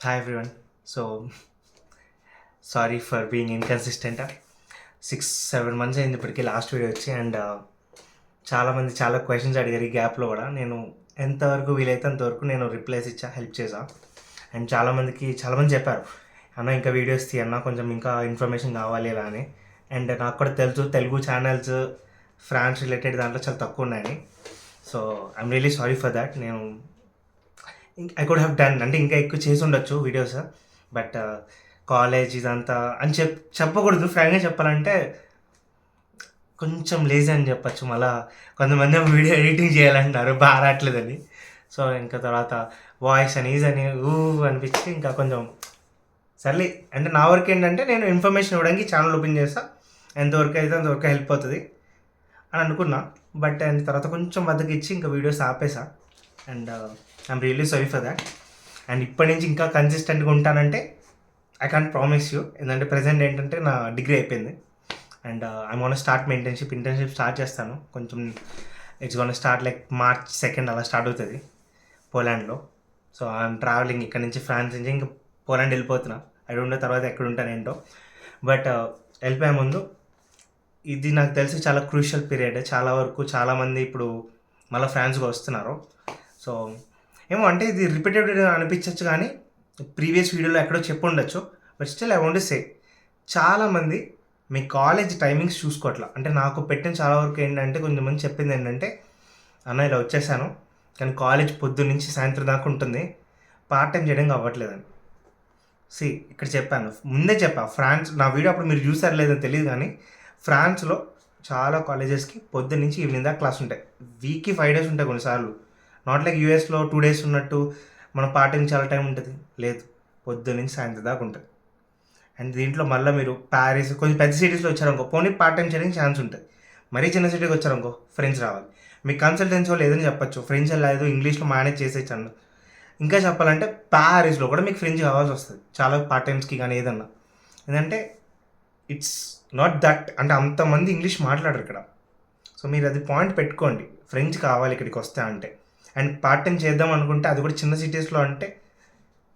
Hi everyone. Sorry for being inconsistent. 6-7 months అయింది ఇప్పటికి last video వచ్చి అండ్ చాలామంది చాలా క్వశ్చన్స్ అడిగారు ఈ గ్యాప్లో కూడా. నేను ఎంతవరకు వీలైతే అంతవరకు నేను రిప్లైస్ ఇచ్చా, హెల్ప్ చేసా. అండ్ చాలామంది చెప్పారు, అన్న ఇంకా వీడియోస్ తీయన్నా, కొంచెం ఇంకా ఇన్ఫర్మేషన్ కావాలి ఇలా అని. అండ్ నాకు కూడా తెలుసు తెలుగు ఛానల్స్ ఫ్రాన్స్ రిలేటెడ్ దాంట్లో చాలా తక్కువ ఉన్నాయని. So I'm really sorry for that. I could have done అంటే ఇంకా ఎక్కువ చేసి ఉండొచ్చు వీడియోస్. బట్ కాలేజ్ ఇదంతా అని చెప్పకూడదు. ఫ్రాంక్గా చెప్పాలంటే కొంచెం లేజీ అని చెప్పచ్చు. మళ్ళీ కొంతమంది వీడియో ఎడిటింగ్ చేయాలంటున్నారు బాగా రావట్లేదని. సో ఇంకా తర్వాత వాయిస్ అని ఈజీ అనిపించి ఇంకా కొంచెం సర్లే. అంటే నా వర్క్ ఏంటంటే నేను ఇన్ఫర్మేషన్ ఇవ్వడానికి ఛానల్ ఓపెన్ చేస్తా, ఎంతవరకు అయితే అంతవరకు హెల్ప్ అవుతుంది అని అనుకున్నా. బట్ అండ్ తర్వాత కొంచెం బద్దకిచ్చి ఇంకా వీడియోస్ ఆపేసా. And I'm really sorry for that. And ఇప్పటి నుంచి ఇంకా కన్సిస్టెంట్గా ఉంటానంటే ఐ కాంట్ ప్రామిస్ యూ. ఎందుకంటే ప్రజెంట్ ఏంటంటే నా డిగ్రీ అయిపోయింది and I want start my internship start చేస్తాను. కొంచెం it's gonna start like March 2 అలా స్టార్ట్ అవుతుంది పోలాండ్లో. సో ఐఎమ్ ట్రావెలింగ్ ఇక్కడ నుంచి ఫ్రాన్స్ నుంచి ఇంకా పోలాండ్ వెళ్ళిపోతున్నా. ఐ డోంట్ నో తర్వాత ఎక్కడ ఉంటాను ఏంటో. బట్ వెళ్ళిపోయే ముందు ఇది నాకు తెలిసి చాలా క్రూషియల్ పీరియడ్. చాలా వరకు చాలామంది ఇప్పుడు మళ్ళీ ఫ్రాన్స్కి వస్తున్నారు. సో ఏమో అంటే ఇది రిపీటెడ్ అనిపించవచ్చు, కానీ ప్రీవియస్ వీడియోలో ఎక్కడో చెప్పు ఉండొచ్చు. But still I want to say, చాలామంది మీ కాలేజ్ టైమింగ్స్ చూసుకోవట్లా. అంటే నాకు పెట్టిన చాలా వరకు ఏంటంటే కొంతమంది చెప్పింది ఏంటంటే, అన్న ఇలా వచ్చేసాను కానీ కాలేజ్ పొద్దున్న నుంచి సాయంత్రం దాకా ఉంటుంది, పార్ట్ టైం చేయడం అవ్వట్లేదని. ఇక్కడ చెప్పాను, ముందే ఫ్రాన్స్ నా వీడియో అప్పుడు మీరు చూసారు లేదని తెలియదు, కానీ ఫ్రాన్స్లో చాలా కాలేజెస్కి పొద్దున్న నుంచి ఈవినింగ్ దాకా క్లాస్ ఉంటాయి. వీక్కి 5 days ఉంటాయి కొన్నిసార్లు. నాట్ లైక్ యూఎస్లో 2 days ఉన్నట్టు మనం పార్ట్ టైం చాలా టైం ఉంటుంది. లేదు, పొద్దున్న నుంచి సాయంత్రం దాకా ఉంటుంది. అండ్ దీంట్లో మళ్ళీ మీరు ప్యారిస్ కొంచెం పెద్ద సిటీస్లో వచ్చారనుకో పోనీ పార్ట్ టైం చేయడానికి ఛాన్స్ ఉంటుంది. మరీ చిన్న సిటీకి వచ్చారనుకో ఫ్రెండ్స్ రావాలి. మీకు కన్సల్టెన్సీ వాళ్ళు ఏదని చెప్పచ్చు, ఫ్రెండ్స్ లేదు ఇంగ్లీష్లో మేనేజ్ చేసేయచ్చు. ఇంకా చెప్పాలంటే ప్యారిస్లో కూడా మీకు ఫ్రెండ్స్ కావాల్సి వస్తుంది చాలా పార్ట్ టైమ్స్కి కానీ ఏదన్నా. ఎందుకంటే ఇట్స్ నాట్ దట్ అంటే అంతమంది ఇంగ్లీష్ మాట్లాడరు ఇక్కడ. సో మీరు అది పాయింట్ పెట్టుకోండి, ఫ్రెండ్స్ కావాలి ఇక్కడికి వస్తే అంటే. అండ్ పార్ట్ టైం చేద్దాం అనుకుంటే అది కూడా చిన్న సిటీస్లో అంటే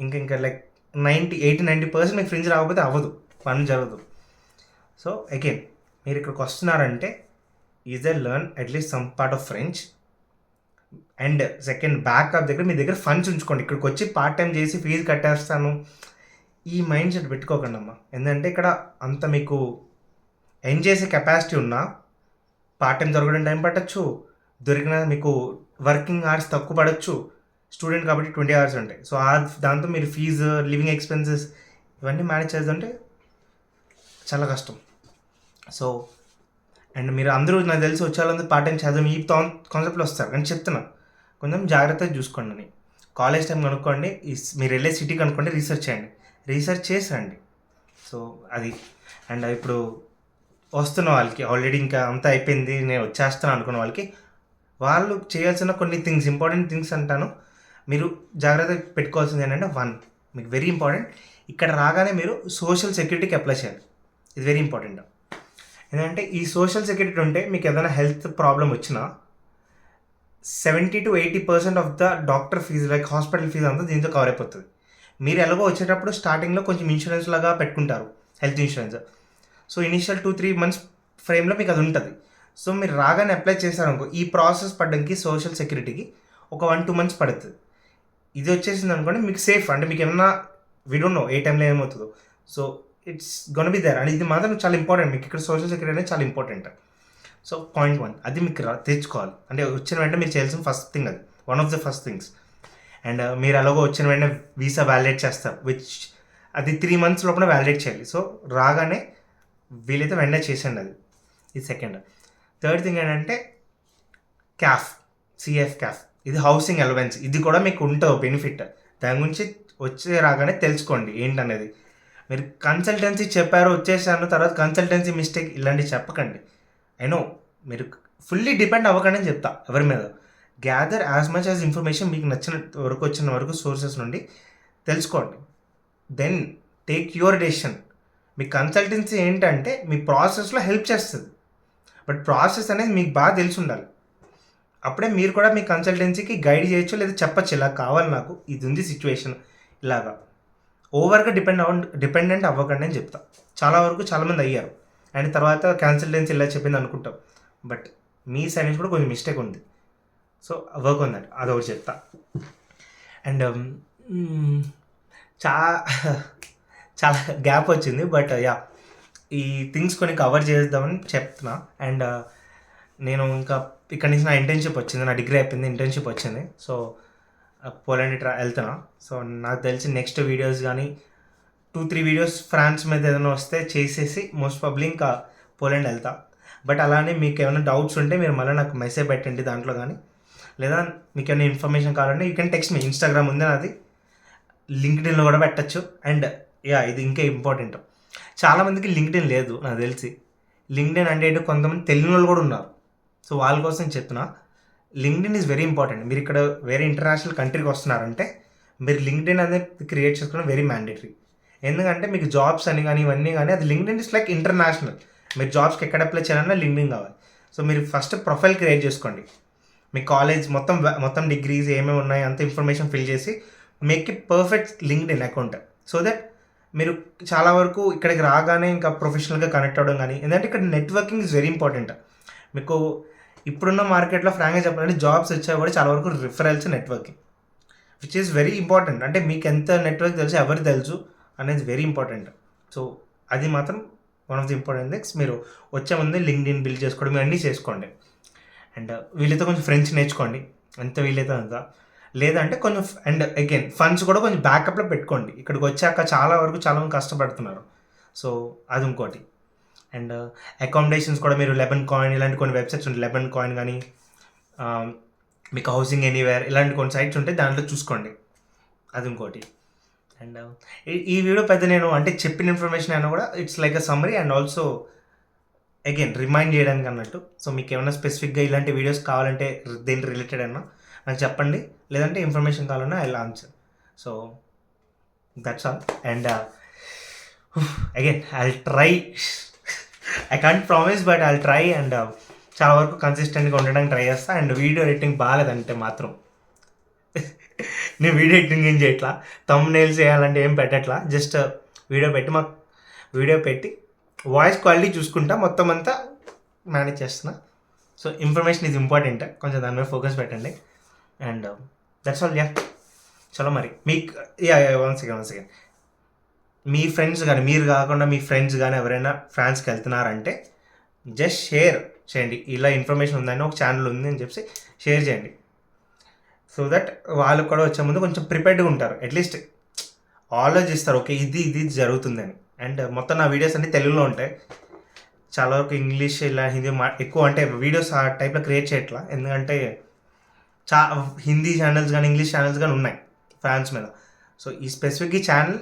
ఇంకా లైక్ 80-90% మీకు ఫ్రెండ్స్ రాకపోతే అవ్వదు, పని జరగదు. సో అగైన్ మీరు ఇక్కడికి వస్తున్నారంటే either learn at least some part of French. And second, backup దగ్గర మీ దగ్గర ఫండ్స్ ఉంచుకోండి. ఇక్కడికి వచ్చి పార్ట్ టైం చేసి ఫీజు కట్టేస్తాను ఈ మైండ్ సెట్ పెట్టుకోకండి అమ్మా. ఎందుకంటే ఇక్కడ అంత మీకు ఎర్న్ చేసే కెపాసిటీ ఉన్నా పార్ట్ టైం దొరకడం టైం పట్టచ్చు, దొరికిన మీకు వర్కింగ్ అవర్స్ తక్కువ పడవచ్చు. స్టూడెంట్ కాబట్టి 20 hours ఉంటాయి. సో దాంతో మీరు ఫీజు, లివింగ్ ఎక్స్పెన్సెస్ ఇవన్నీ మేనేజ్ చేస్తుంటే చాలా కష్టం. సో అండ్ మీరు అందరూ నాకు తెలిసి వచ్చే వాళ్ళందరూ పార్ట్ టైం చదవం ఈ కాన్సెప్ట్లో వస్తారు. కానీ చెప్తున్నా కొంచెం జాగ్రత్తగా చూసుకోండి అని. కాలేజ్ టైం కనుక్కోండి, మీరు వెళ్ళే సిటీ కనుక్కోండి, రీసెర్చ్ చేయండి, రీసెర్చ్ చేసి రండి. సో అది. అండ్ ఇప్పుడు వస్తున్న వాళ్ళకి ఆల్రెడీ ఇంకా అంతా అయిపోయింది నేను వచ్చేస్తాను అనుకున్న వాళ్ళకి వాళ్ళు చేయాల్సిన కొన్ని థింగ్స్, ఇంపార్టెంట్ థింగ్స్ అంటాను. మీరు జాగ్రత్తగా పెట్టుకోవాల్సింది ఏంటంటే, 1 మీకు వెరీ ఇంపార్టెంట్, ఇక్కడ రాగానే మీరు సోషల్ సెక్యూరిటీకి అప్లై చేయాలి. ఇది వెరీ ఇంపార్టెంట్. ఎందుకంటే ఈ సోషల్ సెక్యూరిటీ ఉంటే మీకు ఏదైనా హెల్త్ ప్రాబ్లం వచ్చినా 70-80% of the doctor fees like hospital fees అంతా దీంతో కవర్ అయిపోతుంది. మీరు ఎలాగో వచ్చేటప్పుడు స్టార్టింగ్లో కొంచెం ఇన్సూరెన్స్ లాగా పెట్టుకుంటారు, health insurance. So initial 2-3 months ఫ్రేమ్లో మీకు అది ఉంటుంది. సో మీరు రాగానే అప్లై చేశారనుకో ఈ ప్రాసెస్ పడడానికి సోషల్ సెక్యూరిటీకి ఒక 1-2 months పడుతుంది. ఇది వచ్చేసింది అనుకోండి మీకు సేఫ్. అంటే మీకు ఏమన్నా వీ డోంట్ నో ఏ టైంలో ఏమవుతుందో. So it's gonna be there. And ఇది మాత్రం చాలా ఇంపార్టెంట్, మీకు ఇక్కడ సోషల్ సెక్యూరిటీ అనేది చాలా ఇంపార్టెంట్. సో పాయింట్ 1 అది మీకు తెచ్చుకోవాలి. అంటే వచ్చిన వెంటనే మీరు చేయాల్సిన ఫస్ట్ థింగ్ అది, one of the first things. And మీరు అలాగో వచ్చిన వెంటనే వీసా వ్యాలిడేట్ చేస్తారు, అది 3 months లోపల వ్యాలిడేట్ చేయాలి. సో రాగానే వీలైతే వెంటనే చేసేయండి అది. ఇది సెకండ్. థర్డ్ థింగ్ ఏంటంటే CF ఇది హౌసింగ్ అలవెన్స్. ఇది కూడా మీకు ఉంటుంది బెనిఫిట్. దాని గురించి రాగానే తెలుసుకోండి ఏంటనేది. మీరు కన్సల్టెన్సీ చెప్పారు వచ్చేసాను తర్వాత కన్సల్టెన్సీ మిస్టేక్ ఇలాంటివి చెప్పకండి. నో మీరు ఫుల్లీ డిపెండ్ అవ్వకండి అని చెప్తా ఎవరి మీద. Gather as much as information మీకు వచ్చిన వరకు సోర్సెస్ నుండి తెలుసుకోండి. Then take your decision. మీ కన్సల్టెన్సీ ఏంటంటే మీ ప్రాసెస్లో హెల్ప్ చేస్తుంది, బట్ ప్రాసెస్ అనేది మీకు బాగా తెలిసి ఉండాలి. అప్పుడే మీరు కూడా మీ కన్సల్టెన్సీకి గైడ్ చేయొచ్చు, లేదా చెప్పచ్చు ఇలా కావాలి నాకు, ఇది ఉంది సిచ్యువేషన్ ఇలాగా. ఓవర్గా డిపెండెంట్ అవ్వకండి అని చెప్తా. చాలా వరకు చాలామంది అయ్యారు అండ్ తర్వాత కన్సల్టెన్సీ ఇలా చెప్పింది అనుకుంటాం, బట్ మీ సైడ్ నుంచి కూడా కొంచెం మిస్టేక్ ఉంది. సో వర్క్ ఉంది దట్, అదొకటి చెప్తా. అండ్ చా చాలా గ్యాప్ వచ్చింది, బట్ యా ఈ థింగ్స్ కొన్ని కవర్ చేద్దామని చెప్తున్నా. అండ్ నేను ఇంకా ఇక్కడ నుంచి నా ఇంటర్న్షిప్ వచ్చింది, నా డిగ్రీ అయిపోయింది, ఇంటర్న్షిప్ వచ్చింది. సో పోలాండ్ వెళ్తున్నా. సో నాకు తెలిసి నెక్స్ట్ వీడియోస్ కానీ 2-3 వీడియోస్ ఫ్రాన్స్ మీద ఏదైనా వస్తే చేసేసి మోస్ట్ ప్రాబబ్లీ ఇంకా పోలాండ్ వెళ్తా. బట్ అలానే మీకు ఏమైనా డౌట్స్ ఉంటే మీరు మళ్ళీ నాకు మెసేజ్ పెట్టండి దాంట్లో కానీ, లేదా మీకు ఏమైనా ఇన్ఫర్మేషన్ కావాలంటే you can text me. Instagram ఉంది నాది, లింక్డ్ఇన్లో కూడా పెట్టచ్చు. అండ్ యా ఇది ఇంకా ఇంపార్టెంట్, చాలామందికి లింక్డ్ఇన్ లేదు నాకు తెలిసి. లింక్డ్ఇన్ అంటే ఏంటో కొంతమంది తెలియని వాళ్ళు కూడా ఉన్నారు. సో వాళ్ళ కోసం చెప్తున్నా, లింక్డ్ఇన్ ఈజ్ వెరీ ఇంపార్టెంట్. మీరు ఇక్కడ వేరే ఇంటర్నేషనల్ కంట్రీకి వస్తున్నారంటే మీరు లింక్డ్ఇన్ అనేది క్రియేట్ చేసుకోవడం వెరీ మ్యాండేటరీ. ఎందుకంటే మీకు జాబ్స్ అని కానీ ఇవన్నీ కానీ అది లింక్డ్ఇన్ ఇస్ లైక్ ఇంటర్నేషనల్. మీరు జాబ్స్కి ఎక్కడ అప్లై చేయాలన్నా లింక్డ్ఇన్ కావాలి. సో మీరు ఫస్ట్ ప్రొఫైల్ క్రియేట్ చేసుకోండి, మీ కాలేజ్ మొత్తం డిగ్రీస్ ఏమేమి ఉన్నాయి అంత ఇన్ఫర్మేషన్ ఫిల్ చేసి make it perfect LinkedIn account. So that మీరు చాలా వరకు ఇక్కడికి రాగానే ఇంకా ప్రొఫెషనల్గా కనెక్ట్ అవ్వడం కానీ, ఎందుకంటే ఇక్కడ నెట్వర్కింగ్ ఇస్ వెరీ ఇంపార్టెంట్. మీకు ఇప్పుడున్న మార్కెట్లో ఫ్రాంక్గా చెప్పాలంటే జాబ్స్ వచ్చాయి కూడా చాలా వరకు referrals networking, which is very important. అంటే మీకు ఎంత నెట్వర్క్ తెలుసు, ఎవరు తెలుసు అనేది వెరీ ఇంపార్టెంట్. సో అది మాత్రం one of the important things. మీరు వచ్చే ముందు లింక్డ్ఇన్ బిల్డ్ చేసుకోవడం ఇవన్నీ చేసుకోండి. అండ్ వీళ్ళతో కొంచెం ఫ్రెండ్స్ నేర్చుకోండి ఎంత వీలైతే అంత. లేదంటే కొంచెం అండ్ అగైన్ ఫండ్స్ కూడా కొంచెం బ్యాకప్లో పెట్టుకోండి. ఇక్కడికి వచ్చాక చాలా వరకు చాలామంది కష్టపడుతున్నారు. సో అది ఇంకోటి. అండ్ అకామిడేషన్స్ కూడా మీరు 11 కాయిన్ ఇలాంటి కొన్ని వెబ్సైట్స్ ఉంటాయి, 11 కాయిన్ కానీ మీకు హౌసింగ్ ఎనీవేర్ ఇలాంటి కొన్ని సైట్స్ ఉంటాయి, దాంట్లో చూసుకోండి. అది ఇంకోటి. అండ్ ఈ వీడియో పెద్ద నేను అంటే చెప్పిన ఇన్ఫర్మేషన్ అయినా కూడా it's like a summary and also again remind చేయడానికి అన్నట్టు. సో మీకు ఏమైనా స్పెసిఫిక్గా ఇలాంటి వీడియోస్ కావాలంటే దేని రిలేటెడ్ అయినా నాకు చెప్పండి, లేదంటే ఇన్ఫర్మేషన్ కావాలన్నా I will answer. So that's all. And again I try, I can't promise but I try. And చాలా వరకు కన్సిస్టెంట్గా ఉండడానికి ట్రై చేస్తా. అండ్ వీడియో ఎడిటింగ్ బాగాలేదంటే మాత్రం నేను వీడియో ఎడిటింగ్ ఏం చేయట్లా, థంబ్నెయిల్స్ చేయాలంటే ఏం పెట్టట్లా, జస్ట్ వీడియో పెట్టి వాయిస్ క్వాలిటీ చూసుకుంటా మొత్తం అంతా మేనేజ్ చేస్తున్నా. సో ఇన్ఫర్మేషన్ ఈజ్ ఇంపార్టెంట్, కొంచెం దాని మీద ఫోకస్ పెట్టండి. And that's all. యా చలో మరి మీకు వన్ సెకండ్ మీ ఫ్రెండ్స్ కానీ, మీరు కాకుండా మీ ఫ్రెండ్స్ కానీ ఎవరైనా ఫ్రాన్స్కి వెళ్తున్నారంటే జస్ట్ షేర్ చేయండి, ఇలా ఇన్ఫర్మేషన్ ఉందని ఒక ఛానల్ ఉంది అని చెప్పి షేర్ చేయండి. సో దట్ వాళ్ళు కూడా వచ్చే ముందు కొంచెం ప్రిపేర్డ్గా ఉంటారు, అట్లీస్ట్ ఆలోచిస్తారు ఓకే ఇది జరుగుతుందని. అండ్ మొత్తం నా వీడియోస్ అన్నీ తెలుగులో ఉంటాయి, చాలా వరకు ఇంగ్లీష్ ఇలా హిందీ ఎక్కువ అంటే వీడియోస్ ఆ టైప్లో క్రియేట్ చేయట్లా. ఎందుకంటే హిందీ ఛానల్స్ కానీ ఇంగ్లీష్ ఛానల్స్ కానీ ఉన్నాయి ఫ్రాన్స్ మీద. సో ఈ స్పెసిఫిక్ ఈ ఛానల్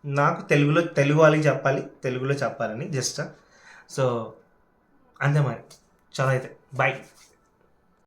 నాకు తెలుగు వాళ్ళకి చెప్పాలి, తెలుగులో చెప్పాలని జస్ట్. సో అంతే మరి, చలో అయితే బాయ్.